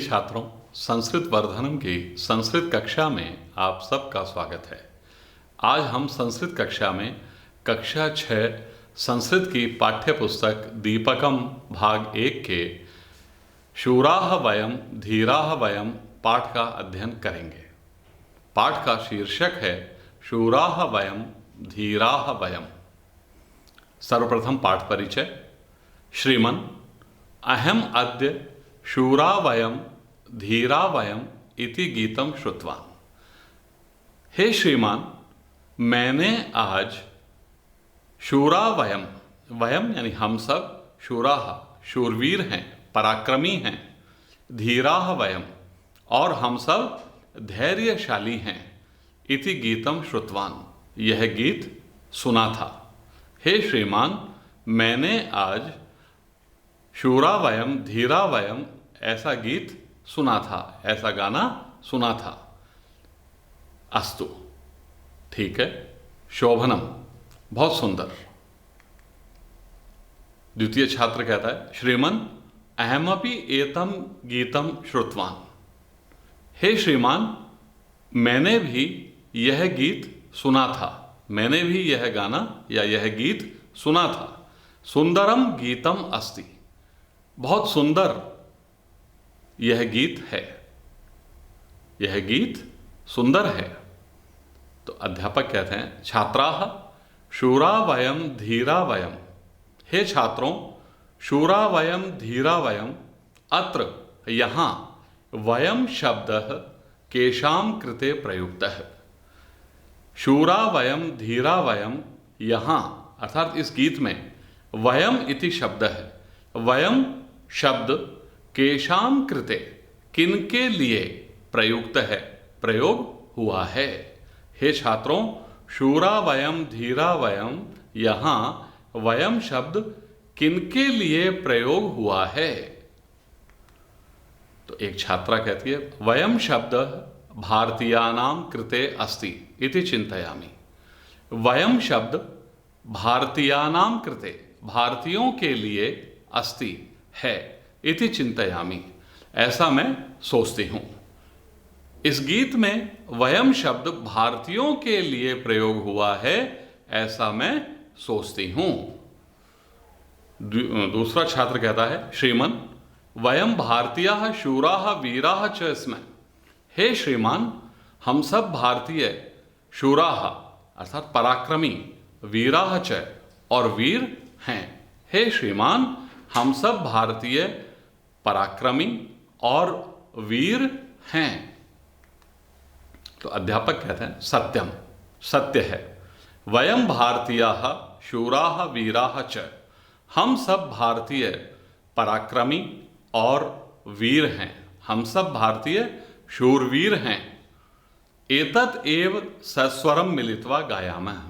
छात्रों, संस्कृत वर्धनम की संस्कृत कक्षा में आप सबका स्वागत है। आज हम संस्कृत कक्षा में कक्षा 6 संस्कृत की पाठ्य पुस्तक दीपकम भाग 1 के शूराः वयं धीराः वयं पाठ का अध्ययन करेंगे। पाठ का शीर्षक है शूराः वयं धीराः वयं। सर्वप्रथम पाठ परिचय। श्रीमन् अहम अद्य शूरा वयं धीरा वयं इति गीतम श्रुतवान। हे श्रीमान, मैंने आज शूरा वयं, वयम यानी हम सब, शूराः शूरवीर हैं, पराक्रमी हैं, धीराः वयं और हम सब धैर्यशाली हैं, इति गीतम श्रुतवान यह गीत सुना था। हे श्रीमान, मैंने आज शूरा वयं धीरा वयं ऐसा गीत सुना था, ऐसा गाना सुना था। अस्तु, ठीक है। शोभनम, बहुत सुंदर। द्वितीय छात्र कहता है, श्रीमन अहमपि एतम गीतम श्रुतवान। हे श्रीमान, मैंने भी यह गीत सुना था, मैंने भी यह गाना या यह गीत सुना था। सुंदरम गीतम अस्ति, बहुत सुंदर यह गीत है, यह गीत सुंदर है। तो अध्यापक कहते हैं, छात्राः शूरा वयं धीरा वयं। हे छात्रों, शूरा वयं धीरा वयं, अत्र यहाँ वयं शब्दः केषां कृते प्रयुक्तः। शूरा वयं धीरा वयं, यहाँ अर्थात इस गीत में वयम इति शब्द है। वयम शब्द केषां कृते, किनके लिए प्रयुक्त है, प्रयोग हुआ है। हे छात्रों, शूरा वयं धीरा वयं, यहाँ वयम शब्द किनके लिए प्रयोग हुआ है। तो एक छात्रा कहती है, वयम शब्द भारतीयानां कृते अस्ति इति चिंतयामि। वयम शब्द भारतीयानां कृते, भारतीयों के लिए अस्ति है, इति चिंतयामि, ऐसा मैं सोचती हूं। इस गीत में वयम शब्द भारतीयों के लिए प्रयोग हुआ है, ऐसा मैं सोचती हूं। दूसरा छात्र कहता है, श्रीमन वयम भारतीयाः शूराः वीराः च स्मः। हे श्रीमान, हम सब भारतीय शूराः अर्थात पराक्रमी, वीराः च और वीर हैं। हे श्रीमान, हम सब भारतीय पराक्रमी और वीर हैं। तो अध्यापक कहते हैं, सत्यम, सत्य है। वयम भारतीयाः शूराः वीराः च, हम सब भारतीय पराक्रमी और वीर हैं, हम सब भारतीय शूरवीर हैं। एतत् एव सस्वरम मिलित्वा गायामः,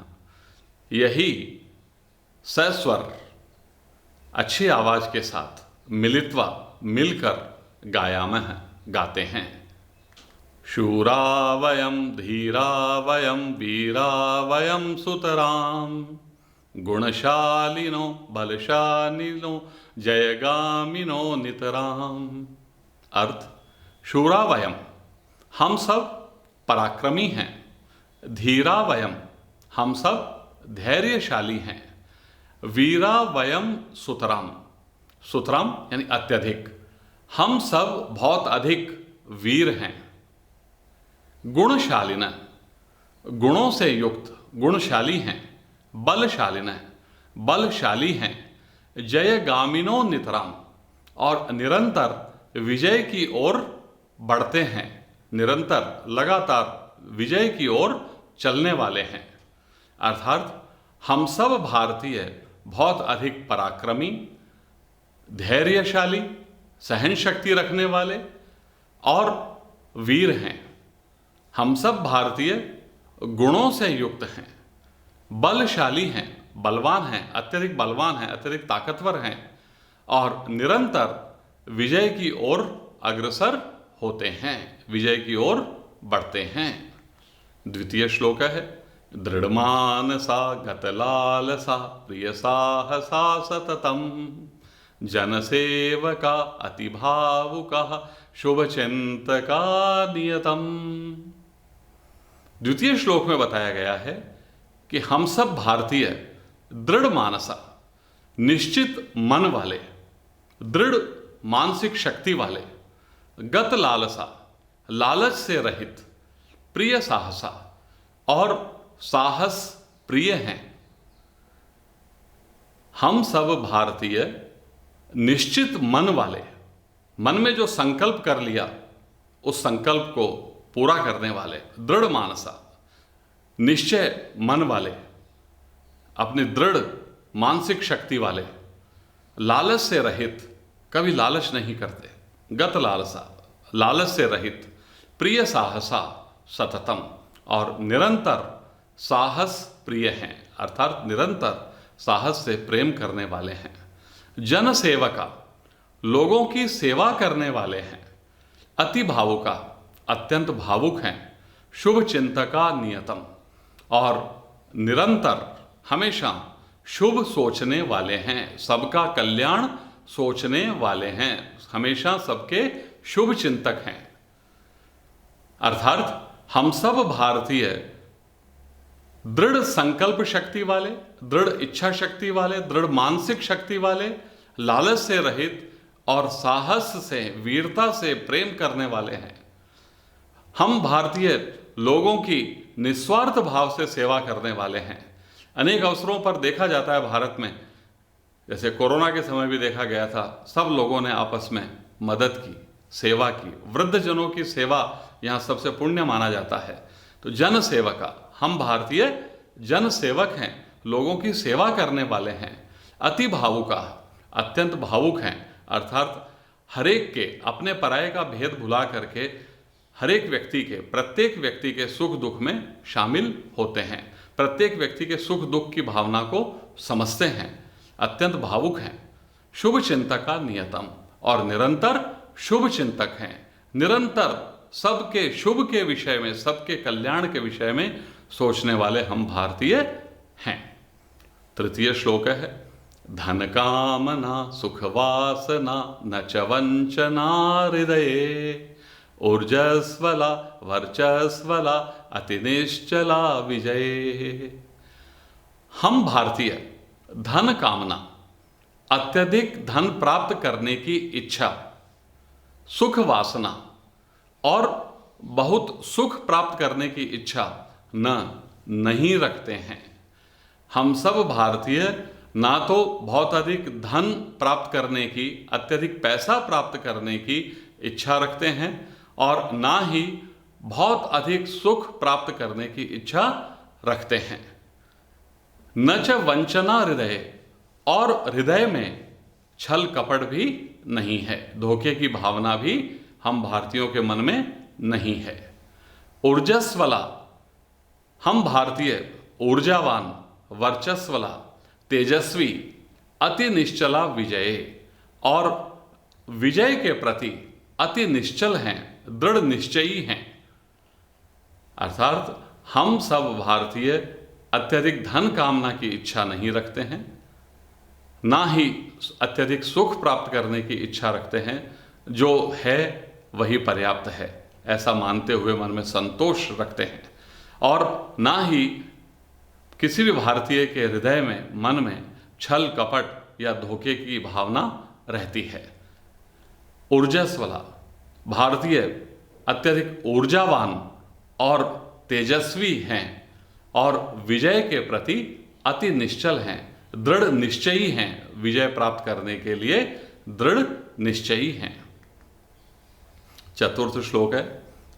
यही सस्वर अच्छी आवाज के साथ मिलित्वा मिलकर गायामः गाते हैं। शूरा वयं धीरा वयं वीरा वयं सुतराम, गुणशालिनो बलशालिनो जयगामिनो नितराम। अर्थ, शूरा वयं हम सब पराक्रमी हैं, धीरा वयं हम सब धैर्यशाली हैं, वीरा वयं सुतराम, सुतराम यानी अत्यधिक, हम सब बहुत अधिक वीर हैं। गुणशालिन, गुणों से युक्त, गुणशाली हैं। बलशालिन, बलशाली हैं। जयगामिनो नितराम, और निरंतर विजय की ओर बढ़ते हैं, निरंतर लगातार विजय की ओर चलने वाले हैं। अर्थात हम सब भारतीय बहुत अधिक पराक्रमी, धैर्यशाली, सहन शक्ति रखने वाले और वीर हैं। हम सब भारतीय गुणों से युक्त हैं, बलशाली हैं, बलवान हैं, अत्यधिक बलवान हैं, अत्यधिक ताकतवर हैं और निरंतर विजय की ओर अग्रसर होते हैं, विजय की ओर बढ़ते हैं। द्वितीय श्लोक है, दृढ़मानसा गतलालसा प्रियसाहसा सततम, जनसेवका अतिभावुका शुभ चिंतका नियतम। द्वितीय श्लोक में बताया गया है कि हम सब भारतीय दृढ़ मानसा, निश्चित मन वाले, दृढ़ मानसिक शक्ति वाले, गत लालसा, लालच से रहित, प्रिय साहसा और साहस प्रिय हैं। हम सब भारतीय निश्चित मन वाले, मन में जो संकल्प कर लिया उस संकल्प को पूरा करने वाले, दृढ़ मानसा, निश्चय मन वाले, अपनी दृढ़ मानसिक शक्ति वाले, लालच से रहित, कभी लालच नहीं करते, गत लालसा, लालच से रहित, प्रिय साहसा सततम, और निरंतर साहस प्रिय हैं, अर्थात निरंतर साहस से प्रेम करने वाले हैं। जन सेवका, लोगों की सेवा करने वाले हैं। अति भावुका, अत्यंत भावुक हैं। शुभ चिंतका नियतम, और निरंतर हमेशा शुभ सोचने वाले हैं, सबका कल्याण सोचने वाले हैं, हमेशा सबके शुभ चिंतक हैं। अर्थात हम सब भारतीय दृढ़ संकल्प शक्ति वाले, दृढ़ इच्छा शक्ति वाले, दृढ़ मानसिक शक्ति वाले, लालच से रहित और साहस से, वीरता से प्रेम करने वाले हैं। हम भारतीय लोगों की निस्वार्थ भाव से सेवा करने वाले हैं। अनेक अवसरों पर देखा जाता है भारत में, जैसे कोरोना के समय भी देखा गया था, सब लोगों ने आपस में मदद की, सेवा की। वृद्धजनों की सेवा यहाँ सबसे पुण्य माना जाता है। तो जन सेवका, हम भारतीय जन सेवक हैं, लोगों की सेवा करने वाले हैं। अति भावुका, अत्यंत भावुक हैं, अर्थात हरेक के अपने पराये का भेद भुला करके हरेक व्यक्ति के, प्रत्येक व्यक्ति के सुख दुख में शामिल होते हैं, प्रत्येक व्यक्ति के सुख दुख की भावना को समझते हैं, अत्यंत भावुक हैं। शुभ चिंतका नियतम, और निरंतर शुभ चिंतक हैं, निरंतर सबके शुभ के विषय में, सबके कल्याण के विषय में सोचने वाले हम भारतीय हैं। तृतीय श्लोक है, धन कामना सुख वासना न च वंचना हृदये, ऊर्जस्वला वर्चस्वला अति निश्चला विजय। हम भारतीय धन कामना, अत्यधिक धन प्राप्त करने की इच्छा, सुख वासना और बहुत सुख प्राप्त करने की इच्छा नहीं रखते हैं। हम सब भारतीय ना तो बहुत अधिक धन प्राप्त करने की, अत्यधिक पैसा प्राप्त करने की इच्छा रखते हैं, और ना ही बहुत अधिक सुख प्राप्त करने की इच्छा रखते हैं। न च वंचना हृदय, और हृदय में छल कपट भी नहीं है, धोखे की भावना भी हम भारतीयों के मन में नहीं है। ऊर्जस्वला, हम भारतीय ऊर्जावान, वर्चस्वला, तेजस्वी, अति निश्चला विजय, और विजय के प्रति अति निश्चल हैं, दृढ़ निश्चयी हैं। अर्थात हम सब भारतीय अत्यधिक धन कामना की इच्छा नहीं रखते हैं, ना ही अत्यधिक सुख प्राप्त करने की इच्छा रखते हैं। जो है वही पर्याप्त है, ऐसा मानते हुए मन में संतोष रखते हैं, और ना ही किसी भी भारतीय के हृदय में, मन में छल कपट या धोखे की भावना रहती है। ऊर्जस्वला, भारतीय अत्यधिक ऊर्जावान और तेजस्वी हैं, और विजय के प्रति अति निश्चल हैं, दृढ़ निश्चयी हैं, विजय प्राप्त करने के लिए दृढ़ निश्चयी हैं। चतुर्थ श्लोक है,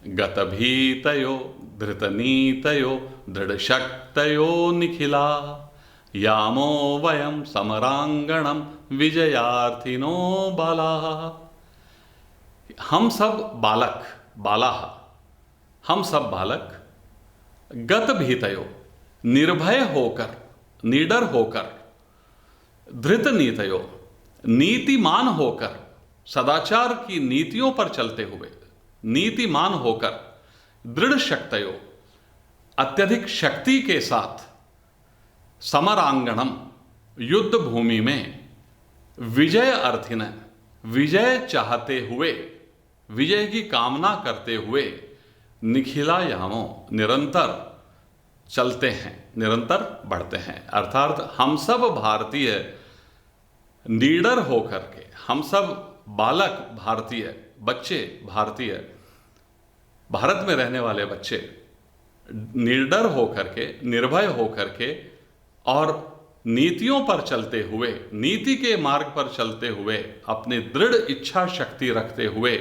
गतभीतयो धृतनीतयो दृढ़शक्तयो निखिला, यामो वयम समरांगणम विजयार्थिनो बाला। हम सब बालक, बालाः, हम सब बालक, गत भीतयो, निर्भय होकर, निडर होकर, धृत नीतयो, नीतिमान होकर, सदाचार की नीतियों पर चलते हुए, नीतिमान होकर, दृढ़ शक्तयो, अत्यधिक शक्ति के साथ, समरांगणम, युद्ध भूमि में, विजय अर्थिन, विजय चाहते हुए, विजय की कामना करते हुए निखिलायामो निरंतर चलते हैं, निरंतर बढ़ते हैं। अर्थात हम सब भारतीय लीडर होकर के, हम सब बालक भारतीय, बच्चे भारतीय, भारत में रहने वाले बच्चे निडर होकर के, निर्भय होकर के और नीतियों पर चलते हुए, नीति के मार्ग पर चलते हुए, अपनी दृढ़ इच्छा शक्ति रखते हुए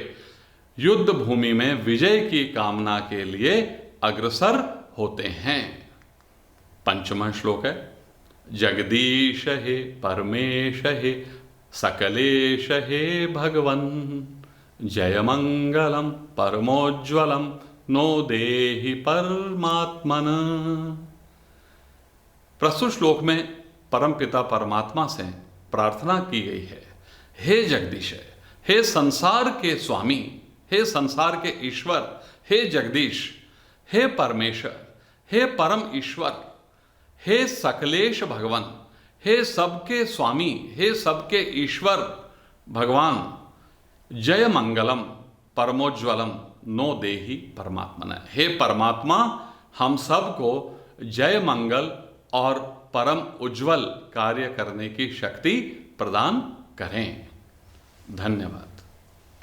युद्ध भूमि में विजय की कामना के लिए अग्रसर होते हैं। पंचमा श्लोक है, जगदीश हे परमेश हे सकलेश हे भगवन जय मंगलम परमोज्वलम नो देहि परमात्मन। प्रस्तुत श्लोक में परमपिता परमात्मा से प्रार्थना की गई है, हे जगदीश, हे संसार के स्वामी, हे संसार के ईश्वर, हे जगदीश, हे परमेश्वर, हे परम ईश्वर, हे सकलेश भगवान, हे सबके स्वामी, हे सबके ईश्वर भगवान, जय मंगलम परमोज्वलम नो देहि परमात्मन। हे परमात्मा, हम सबको जय मंगल और परम उज्जवल कार्य करने की शक्ति प्रदान करें। धन्यवाद।